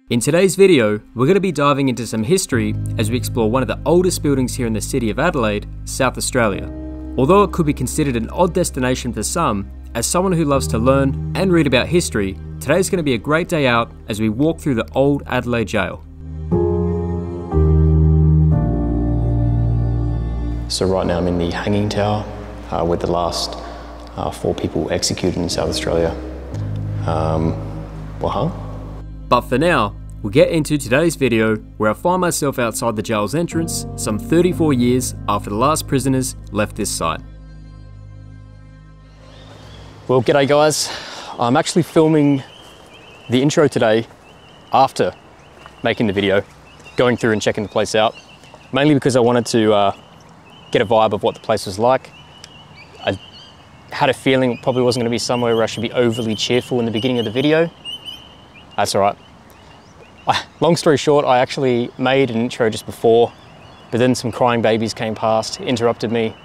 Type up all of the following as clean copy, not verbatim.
In today's video, we're going to be diving into some history as we explore one of the oldest buildings here in the city of Adelaide, South Australia. Although it could be considered an odd destination for some, as someone who loves to learn and read about history, today's going to be a great day out as we walk through the Old Adelaide Gaol. So right now I'm in the hanging tower with the last 4 people executed in South Australia. But for now, we'll get into today's video where I find myself outside the jail's entrance some 34 years after the last prisoners left this site. Well, g'day guys. I'm actually filming the intro today after making the video, going through and checking the place out, mainly because I wanted to get a vibe of what the place was like. I had a feeling it probably wasn't going to be somewhere where I should be overly cheerful in the beginning of the video. That's all right. Long story short, I actually made an intro just before, but then some crying babies came past, interrupted me.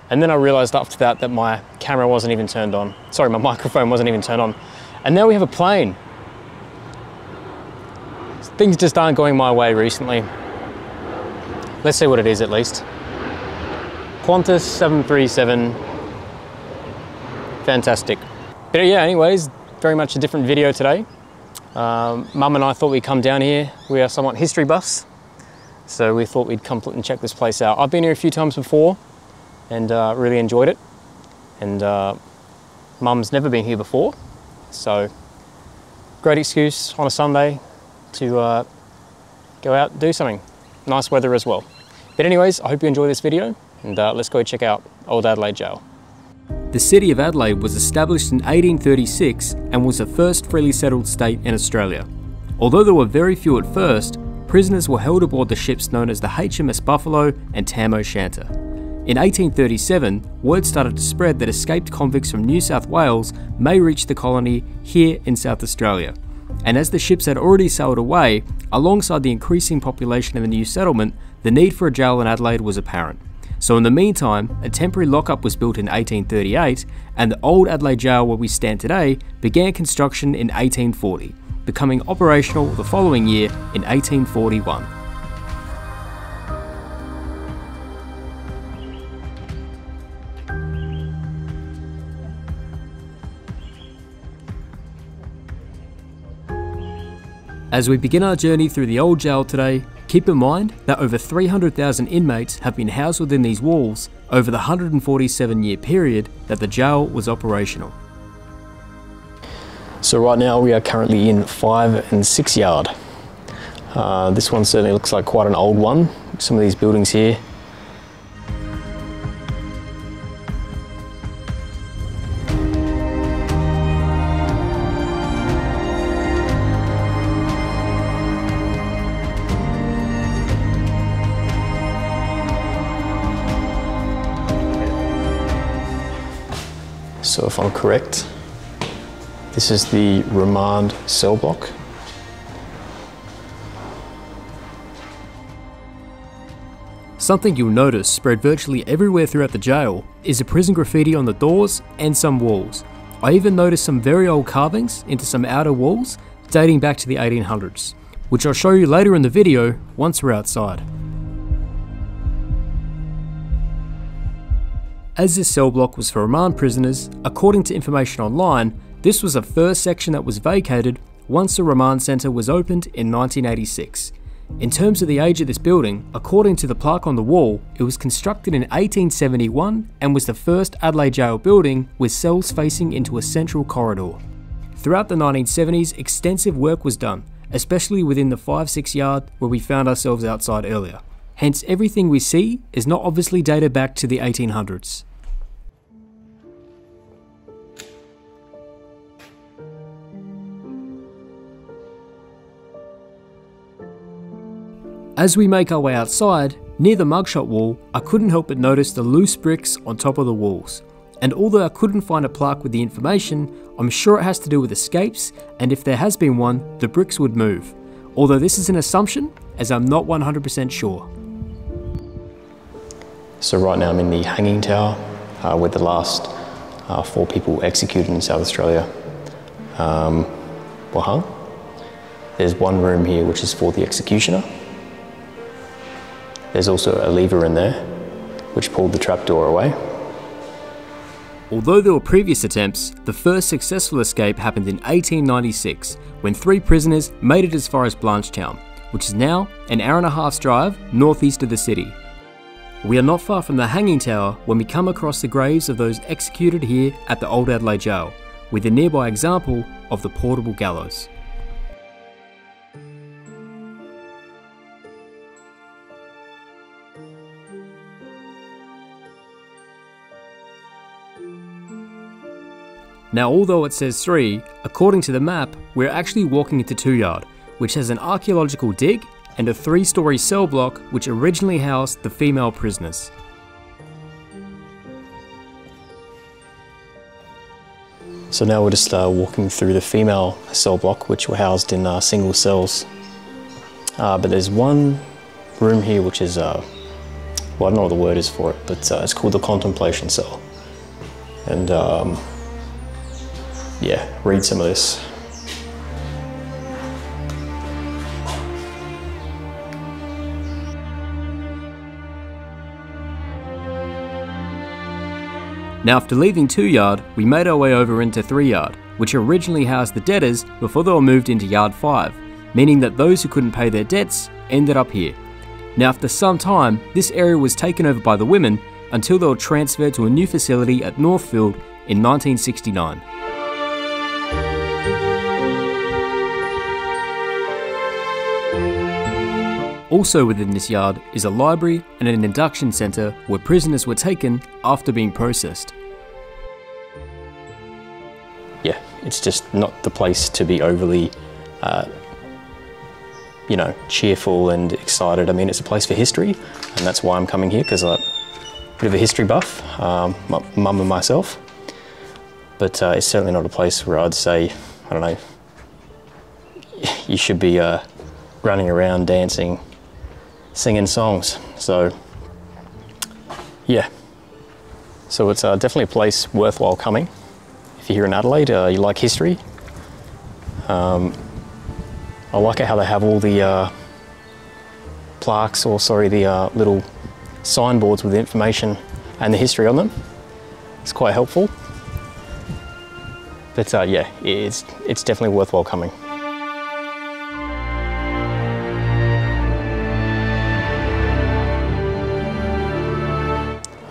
And then I realized after that that my camera wasn't even turned on. Sorry, my microphone wasn't even turned on. And now we have a plane. Things just aren't going my way recently. Let's see what it is at least. Qantas 737. Fantastic. But yeah, anyways, very much a different video today. Mum and I thought we'd come down here. We are somewhat history buffs, so we thought we'd come and check this place out. I've been here a few times before and really enjoyed it. And Mum's never been here before, so great excuse on a Sunday to go out and do something. Nice weather as well. But anyways, I hope you enjoy this video, and let's go check out Old Adelaide Gaol. The city of Adelaide was established in 1836 and was the first freely settled state in Australia. Although there were very few at first, prisoners were held aboard the ships known as the HMS Buffalo and Tam O'Shanter. In 1837, word started to spread that escaped convicts from New South Wales may reach the colony here in South Australia. And as the ships had already sailed away, alongside the increasing population of the new settlement, the need for a jail in Adelaide was apparent. So in the meantime, a temporary lockup was built in 1838, and the Old Adelaide Gaol where we stand today began construction in 1840, becoming operational the following year in 1841. As we begin our journey through the old jail today, keep in mind that over 300,000 inmates have been housed within these walls over the 147-year period that the jail was operational. So right now we are currently in 5 and 6 yard. This one certainly looks like quite an old one. Some of these buildings here. So if I'm correct, this is the remand cell block. Something you'll notice spread virtually everywhere throughout the jail is a prison graffiti on the doors and some walls. I even noticed some very old carvings into some outer walls dating back to the 1800s, which I'll show you later in the video once we're outside. As this cell block was for remand prisoners, according to information online, this was the first section that was vacated once the Remand Centre was opened in 1986. In terms of the age of this building, according to the plaque on the wall, it was constructed in 1871 and was the first Adelaide Gaol building with cells facing into a central corridor. Throughout the 1970s, extensive work was done, especially within the 5-6 yard where we found ourselves outside earlier. Hence, everything we see is not obviously dated back to the 1800s. As we make our way outside, near the mugshot wall, I couldn't help but notice the loose bricks on top of the walls. And although I couldn't find a plaque with the information, I'm sure it has to do with escapes, and if there has been one, the bricks would move. Although this is an assumption, as I'm not 100% sure. So right now I'm in the hanging tower with the last 4 people executed in South Australia. There's one room here which is for the executioner. There's also a lever in there which pulled the trapdoor away. Although there were previous attempts, the first successful escape happened in 1896 when 3 prisoners made it as far as Blanchetown, which is now an hour-and-a-half's drive northeast of the city. We are not far from the hanging tower when we come across the graves of those executed here at the Old Adelaide Gaol, with a nearby example of the portable gallows. Now, although it says 3, according to the map, we're actually walking into 2 Yard, which has an archaeological dig and a 3-storey cell block which originally housed the female prisoners. So now we're just walking through the female cell block, which were housed in single cells. But there's one room here which is, well, I don't know what the word is for it, but it's called the contemplation cell. And yeah, read some of this. Now, after leaving 2 Yard, we made our way over into 3 Yard, which originally housed the debtors before they were moved into Yard 5, meaning that those who couldn't pay their debts ended up here. Now, after some time, this area was taken over by the women until they were transferred to a new facility at Northfield in 1969. Also within this yard is a library and an induction centre where prisoners were taken after being processed. Yeah, it's just not the place to be overly, you know, cheerful and excited. I mean, it's a place for history, and that's why I'm coming here, because I'm a bit of a history buff, my mum and myself. But it's certainly not a place where I'd say, I don't know, you should be running around dancing, singing songs. So yeah, so it's definitely a place worthwhile coming if you're here in Adelaide. You like history. I like it how they have all the plaques, or sorry, the little signboards with the information and the history on them. It's quite helpful. But yeah, it's definitely worthwhile coming.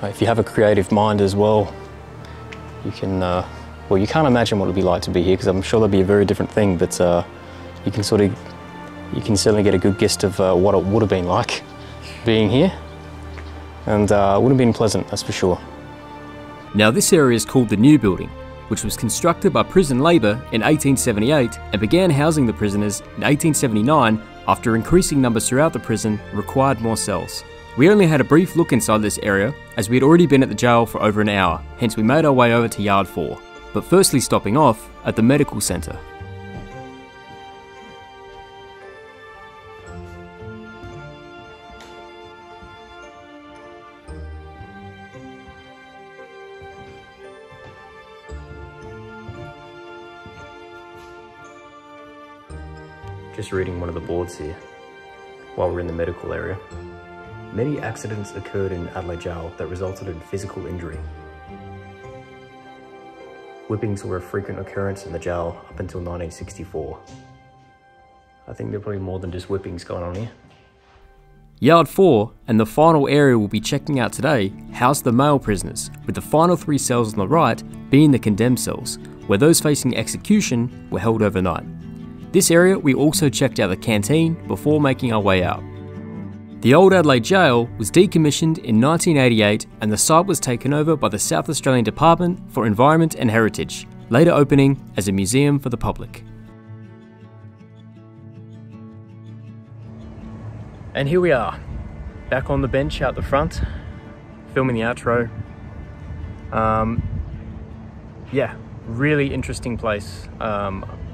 If you have a creative mind as well, you can, well, you can't imagine what it would be like to be here, because I'm sure that'd be a very different thing, but you can certainly get a good gist of what it would have been like being here, and it wouldn't have been pleasant, that's for sure. Now, this area is called the New Building, which was constructed by prison labour in 1878 and began housing the prisoners in 1879 after increasing numbers throughout the prison required more cells. We only had a brief look inside this area, as we had already been at the jail for over an hour, hence we made our way over to Yard 4, but firstly stopping off at the medical centre. Just reading one of the boards here while we're in the medical area. Many accidents occurred in Adelaide Gaol that resulted in physical injury. Whippings were a frequent occurrence in the jail up until 1964. I think there are probably more than just whippings going on here. Yard 4, and the final area we'll be checking out today, housed the male prisoners, with the final 3 cells on the right being the condemned cells, where those facing execution were held overnight. This area we also checked out the canteen before making our way out. The Old Adelaide Gaol was decommissioned in 1988 and the site was taken over by the South Australian Department for Environment and Heritage, later opening as a museum for the public. And here we are, back on the bench out the front, filming the outro. Yeah, really interesting place.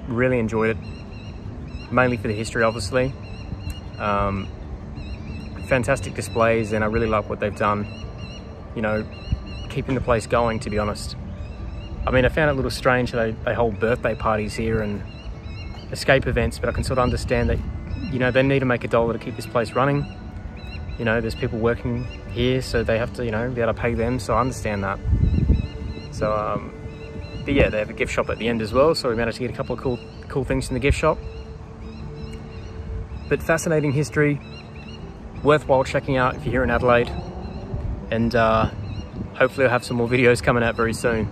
Really enjoyed it, mainly for the history, obviously. Fantastic displays, and I really like what they've done, you know, keeping the place going, to be honest. I mean, I found it a little strange they hold birthday parties here, and escape events, but I can sort of understand that, you know, they need to make $1 to keep this place running. You know, there's people working here, so they have to, you know, be able to pay them, so I understand that. So, but yeah, they have a gift shop at the end as well, so we managed to get a couple of cool things from the gift shop. But fascinating history, worthwhile checking out if you're here in Adelaide. And hopefully I'll have some more videos coming out very soon.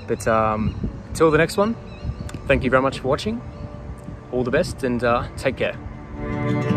But until the next one, thank you very much for watching. All the best, and take care.